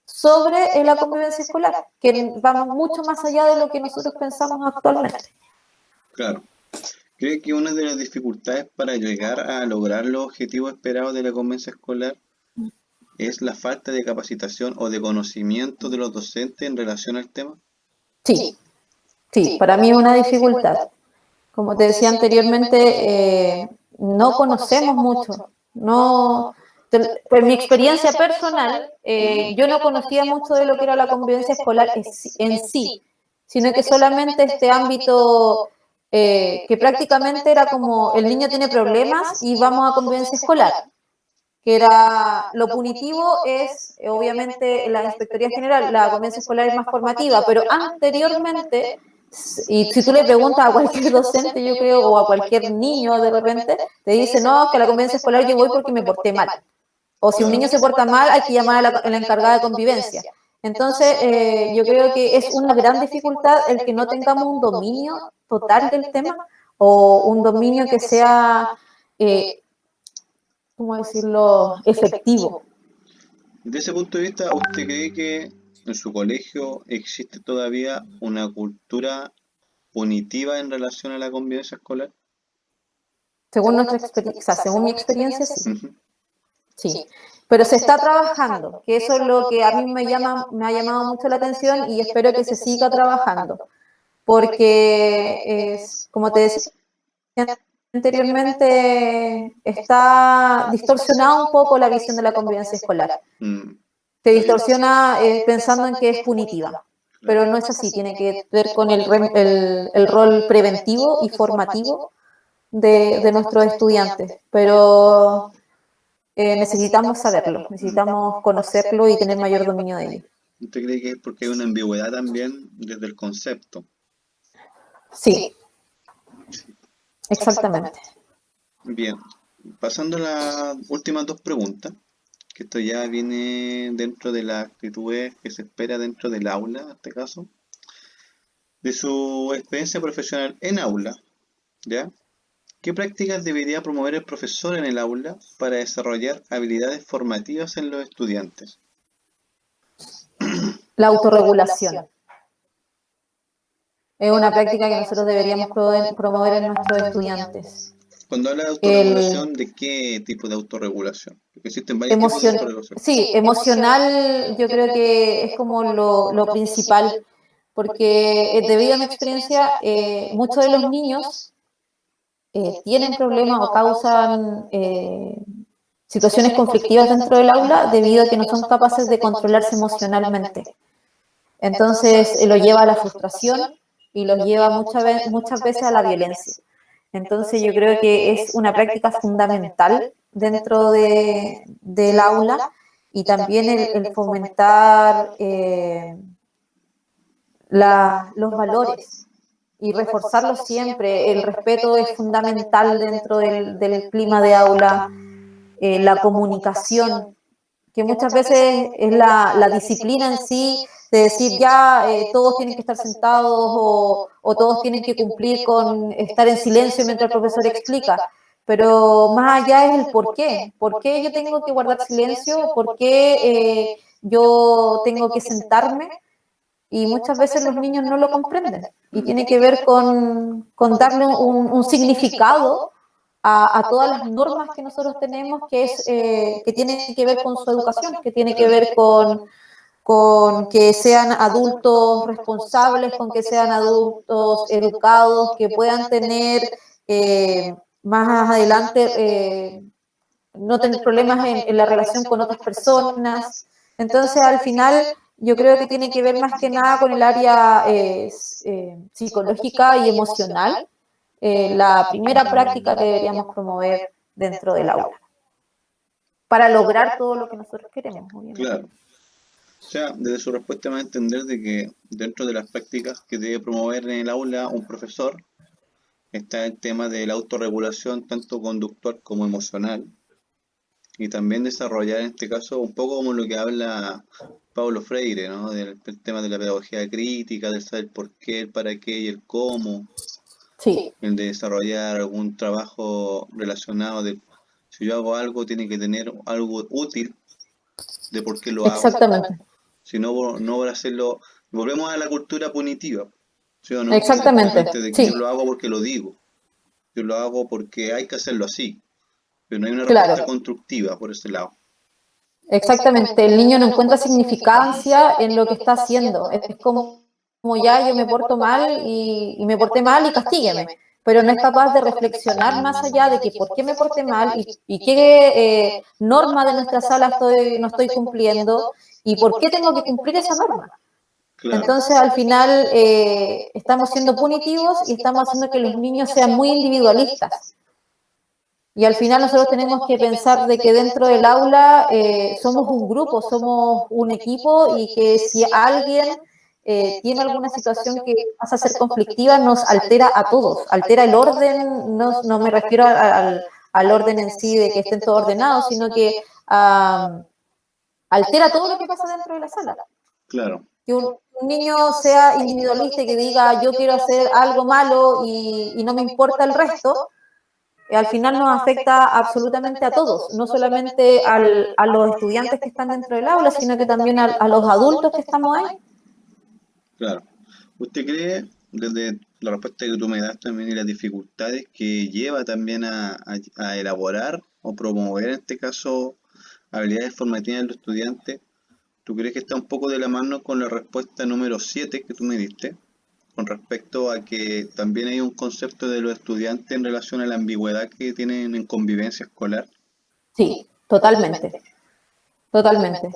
sobre la convivencia escolar, que vamos mucho más allá de lo que nosotros pensamos actualmente. Claro. ¿Cree que una de las dificultades para llegar a lograr los objetivos esperados de la convivencia escolar es la falta de capacitación o de conocimiento de los docentes en relación al tema? Sí, sí, para mí es una dificultad. Como te decía anteriormente, no conocemos mucho. No, por mi experiencia personal, yo no conocía mucho de lo que era la convivencia escolar en sí, sino que solamente este ámbito que prácticamente era como el niño tiene problemas y vamos a convivencia escolar, que era lo punitivo es obviamente la Inspectoría General, la convivencia escolar es más formativa, pero anteriormente, y si tú le preguntas a cualquier docente, yo creo, o a cualquier niño de repente, te dice, no, que a la convivencia escolar yo voy porque me porté mal. O si un niño se porta mal, hay que llamar a la encargada de convivencia. Entonces, yo creo que es una gran dificultad el que no tengamos un dominio total del tema o un dominio que sea ¿cómo decirlo?, efectivo. Desde ese punto de vista, ¿usted cree que en su colegio existe todavía una cultura punitiva en relación a la convivencia escolar? Según nuestra experiencia, o sea, según mi experiencia, sí. Ujú. Sí. Pero se está trabajando, que eso es lo que a mí me ha llamado mucho la atención y espero que se siga trabajando, porque es, como te decía anteriormente, está distorsionada un poco la visión de la convivencia escolar. Mm, Se distorsiona pensando en que es punitiva, pero no es así, tiene que ver con el rol preventivo y formativo de nuestros estudiantes, pero necesitamos saberlo, necesitamos conocerlo y tener mayor dominio de ello. ¿Usted cree que es porque hay una ambigüedad también desde el concepto? Sí, exactamente. Bien, pasando a las últimas dos preguntas, que esto ya viene dentro de las actitudes que se espera dentro del aula, en este caso, de su experiencia profesional en aula, ¿ya? ¿Qué prácticas debería promover el profesor en el aula para desarrollar habilidades formativas en los estudiantes? La autorregulación es una práctica que nosotros deberíamos promover en nuestros estudiantes. Cuando habla de El autorregulación, ¿de qué tipo de autorregulación? Porque existen varios tipos de autorregulación. sí, emocional yo creo que es como lo principal, porque debido a mi experiencia, muchos de los niños tienen problemas o causan situaciones conflictivas dentro del aula debido a que no son capaces de controlarse emocionalmente. Entonces lo lleva a la frustración y los lleva muchas veces a la violencia. Entonces yo creo que es una práctica fundamental dentro del aula y también el fomentar los valores y reforzarlos siempre. El respeto es fundamental dentro del clima de aula, la comunicación, que muchas veces es la disciplina en sí, de decir ya todos tienen que estar sentados o todos tienen que cumplir con estar en silencio mientras el profesor explica. Pero más allá es el por qué. ¿Por qué yo tengo que guardar silencio? ¿Por qué yo tengo que sentarme y muchas veces los niños no lo comprenden. Y tiene que ver con darle un significado a todas las normas que nosotros tenemos que tienen que ver con su educación, que tiene que ver con que sean adultos responsables, con que sean adultos educados, que puedan tener más adelante no tener problemas en la relación con otras personas. Entonces, al final, yo creo que tiene que ver más que nada con el área psicológica y emocional, la primera práctica que deberíamos promover dentro del aula, para lograr todo lo que nosotros queremos, obviamente. Claro. O sea, desde su respuesta me va a entender de que dentro de las prácticas que debe promover en el aula un profesor está el tema de la autorregulación tanto conductual como emocional, y también desarrollar en este caso un poco como lo que habla Paulo Freire, ¿no? Del tema de la pedagogía crítica, del saber por qué, el para qué y el cómo, Sí, el de desarrollar algún trabajo relacionado de si yo hago algo tiene que tener algo útil de por qué lo hago. exactamente. Si no, no voy a hacerlo. Volvemos a la cultura punitiva, ¿sí o no? Exactamente, De que sí. yo lo hago porque lo digo, yo lo hago porque hay que hacerlo así, pero no hay una Claro. respuesta constructiva por ese lado. Exactamente, el niño no encuentra significancia en lo que está haciendo. Es como ya yo me porto mal y me porté mal y castígueme, pero no es capaz de reflexionar más allá de que por qué me porté mal y qué norma de nuestra sala no estoy cumpliendo y por qué tengo que cumplir esa norma. Claro. Entonces, al final, estamos siendo punitivos y estamos haciendo que los niños sean muy individualistas. Y al final nosotros tenemos que pensar de que dentro del aula somos un grupo, somos un equipo y que si alguien tiene alguna situación que pasa a ser conflictiva nos altera a todos, altera el orden, no me refiero al orden en sí de que estén todos ordenados, sino que altera todo lo que pasa dentro de la sala. Claro. Que un niño sea individualista y que diga yo quiero hacer algo malo y no me importa el resto, al final nos afecta absolutamente a todos, no solamente a los estudiantes que están dentro del aula, sino que también a los adultos que estamos ahí. Claro. ¿Usted cree, desde la respuesta que tú me das también y las dificultades que lleva también a elaborar o promover en este caso habilidades formativas en los estudiantes, tú crees que está un poco de la mano con la respuesta número 7 que tú me diste, con respecto a que también hay un concepto de los estudiantes en relación a la ambigüedad que tienen en convivencia escolar? Sí, totalmente, totalmente.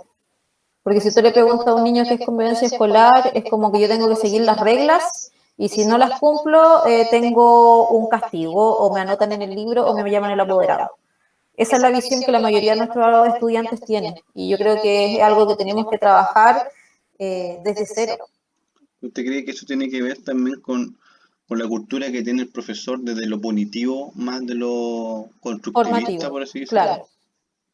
Porque si tú le preguntas a un niño qué es convivencia escolar, es como que yo tengo que seguir las reglas y si no las cumplo, tengo un castigo o me anotan en el libro o me llaman el apoderado. Esa es la visión que la mayoría de nuestros estudiantes tienen y yo creo que es algo que tenemos que trabajar desde cero. ¿Usted cree que eso tiene que ver también con la cultura que tiene el profesor desde lo punitivo más de lo constructivista, Formativo, por así decirlo? claro,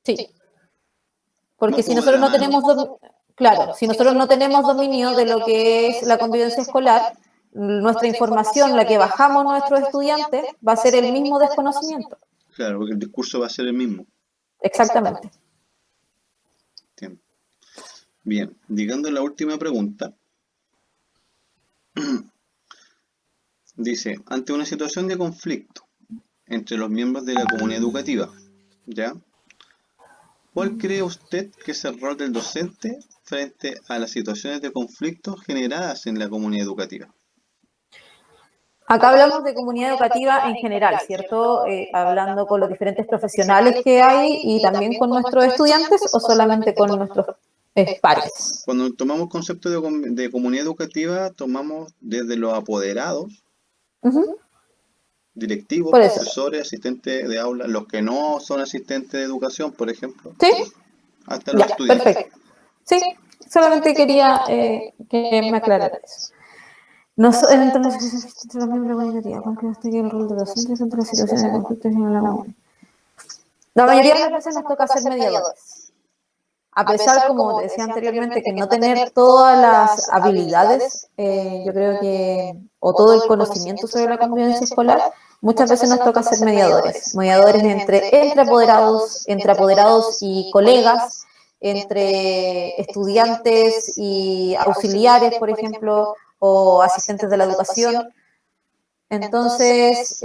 sí. Un Porque si poco de nosotros la no mano. tenemos, claro, si nosotros no tenemos dominio de lo que es la convivencia escolar, nuestra información, la que bajamos a nuestros estudiantes, va a ser el mismo desconocimiento. Claro, porque el discurso va a ser el mismo. Exactamente. Entiendo. Bien, llegando a la última pregunta, dice, ante una situación de conflicto entre los miembros de la comunidad educativa, ¿ya? ¿Cuál cree usted que es el rol del docente frente a las situaciones de conflicto generadas en la comunidad educativa? Acá hablamos de comunidad educativa en general, ¿cierto? Hablando con los diferentes profesionales que hay y también con nuestros estudiantes o solamente con nuestros pares. Cuando tomamos concepto de comunidad educativa, tomamos desde los apoderados, directivos, profesores, asistentes de aula, los que no son asistentes de educación, por ejemplo, ¿Sí? hasta los Ya, estudiantes. perfecto. Sí, solamente quería que me aclarara eso. Entre los miembros de la comunidad educativa, ¿cuál cree usted que es el rol de docentes entre las situaciones de conflicto en la comunidad? La mayoría de las veces nos toca ser mediadores. A pesar, como te decía anteriormente, que no tener todas las habilidades, yo creo que, o todo el conocimiento sobre la convivencia escolar, muchas veces nos toca ser mediadores. Mediadores entre apoderados y colegas, entre estudiantes y auxiliares, por ejemplo, o asistentes de la educación. Entonces,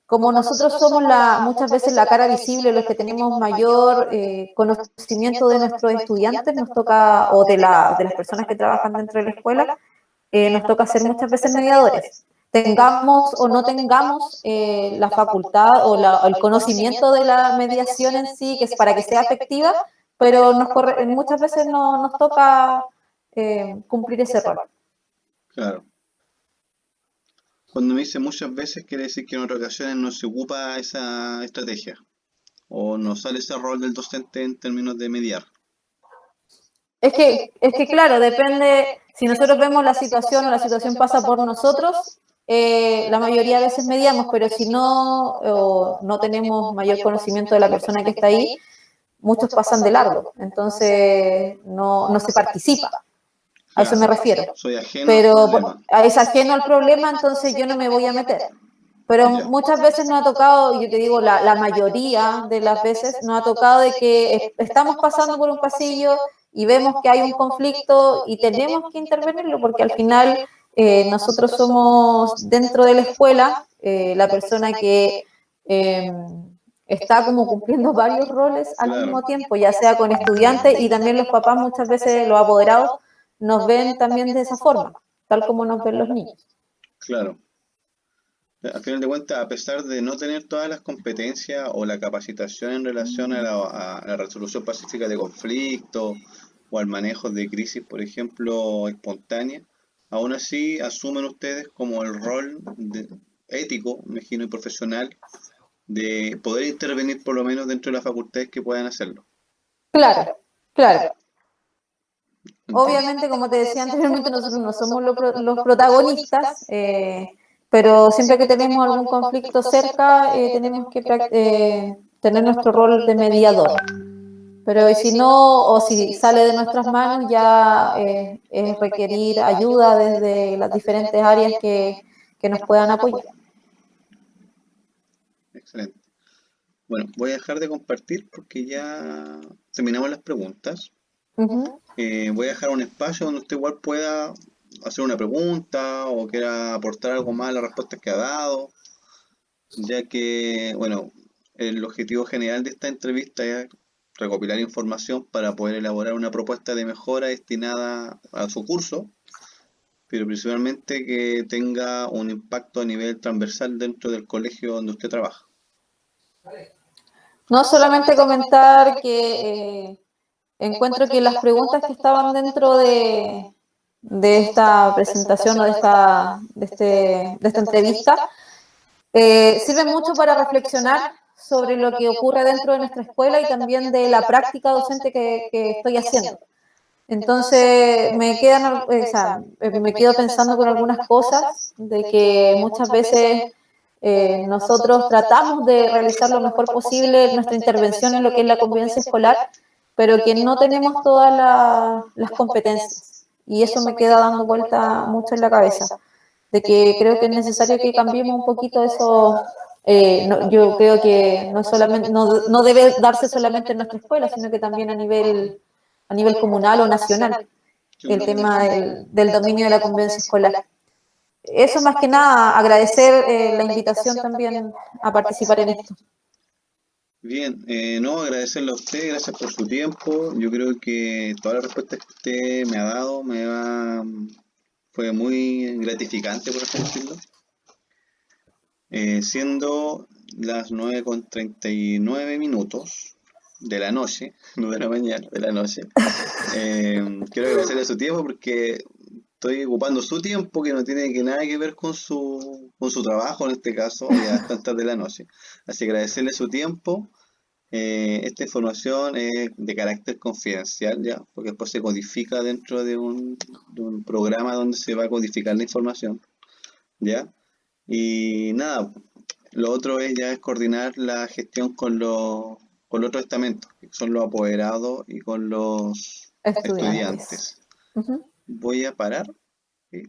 como nosotros somos muchas veces la cara visible, los que tenemos mayor conocimiento de nuestros estudiantes, nos toca, o de las personas que trabajan dentro de la escuela, nos toca ser muchas veces mediadores. Tengamos o no tengamos la facultad o el conocimiento de la mediación en sí, que es para que sea efectiva, pero muchas veces nos toca cumplir ese rol. Claro. Cuando me dice muchas veces, quiere decir que en otras ocasiones no se ocupa esa estrategia o no sale ese rol del docente en términos de mediar. Es que claro, depende, si nosotros vemos la situación o la situación pasa por nosotros, la mayoría de veces mediamos, pero si no, o no tenemos mayor conocimiento de la persona que está ahí, muchos pasan de largo, entonces no se participa. A eso me refiero. Soy ajeno al Pero problema. es ajeno al problema, entonces yo no me voy a meter. Pero Ya. muchas veces nos ha tocado, yo te digo, la mayoría de las veces nos ha tocado de que estamos pasando por un pasillo y vemos que hay un conflicto y tenemos que intervenirlo porque al final nosotros somos dentro de la escuela la persona que está como cumpliendo varios roles al mismo tiempo, ya sea con estudiantes y también los papás muchas veces, los apoderados, nos ven también de esa forma, tal como nos ven los niños. Claro. Al final de cuentas, a pesar de no tener todas las competencias o la capacitación en relación a la resolución pacífica de conflictos o al manejo de crisis, por ejemplo, espontánea, aún así asumen ustedes como el rol ético, me imagino, y profesional de poder intervenir por lo menos dentro de las facultades que puedan hacerlo. Claro, claro. Entonces, Obviamente, como te decía anteriormente, nosotros no somos los protagonistas, pero siempre que tenemos algún conflicto cerca, tenemos que tener nuestro rol de mediador. Pero si no, o si sale de nuestras manos, ya es requerir ayuda desde las diferentes áreas que nos puedan apoyar. excelente. Bueno, voy a dejar de compartir porque ya terminamos las preguntas. Ujú. Voy a dejar un espacio donde usted igual pueda hacer una pregunta o quiera aportar algo más a las respuestas que ha dado, ya que, bueno, el objetivo general de esta entrevista es recopilar información para poder elaborar una propuesta de mejora destinada a su curso, pero principalmente que tenga un impacto a nivel transversal dentro del colegio donde usted trabaja. No solamente comentar que encuentro que las preguntas que estaban dentro de esta presentación o de esta entrevista sirven mucho para reflexionar sobre lo que ocurre dentro de nuestra escuela y también de la práctica docente que estoy haciendo. Entonces me quedo pensando con algunas cosas de que muchas veces nosotros tratamos de realizar lo mejor posible nuestra intervención en lo que es la convivencia escolar, pero que no tenemos todas las competencias. Y eso me queda dando vuelta mucho en la cabeza, de que creo que es necesario que cambiemos un poquito eso. Yo creo que no debe darse solamente en nuestra escuela, sino que también a nivel comunal o nacional, el tema del dominio de la convivencia escolar. Eso más que nada, agradecer la invitación también a participar en esto. Bien, no, agradecerle a usted, gracias por su tiempo. Yo creo que todas las respuestas que usted me ha dado fue muy gratificante, por así decirlo. Siendo las 9:39 de la noche, no de la mañana, de la noche. Quiero agradecerle su tiempo porque estoy ocupando su tiempo que no tiene nada que ver con su trabajo en este caso, ya a tantas de la noche. Así que agradecerle su tiempo. Esta información es de carácter confidencial, ya, porque después se codifica dentro de un programa donde se va a codificar la información, ya. Y nada, lo otro es coordinar la gestión con los otros estamentos, que son los apoderados y con los Estudiantes. estudiantes. Uh -huh. Voy a parar. ¿Sí?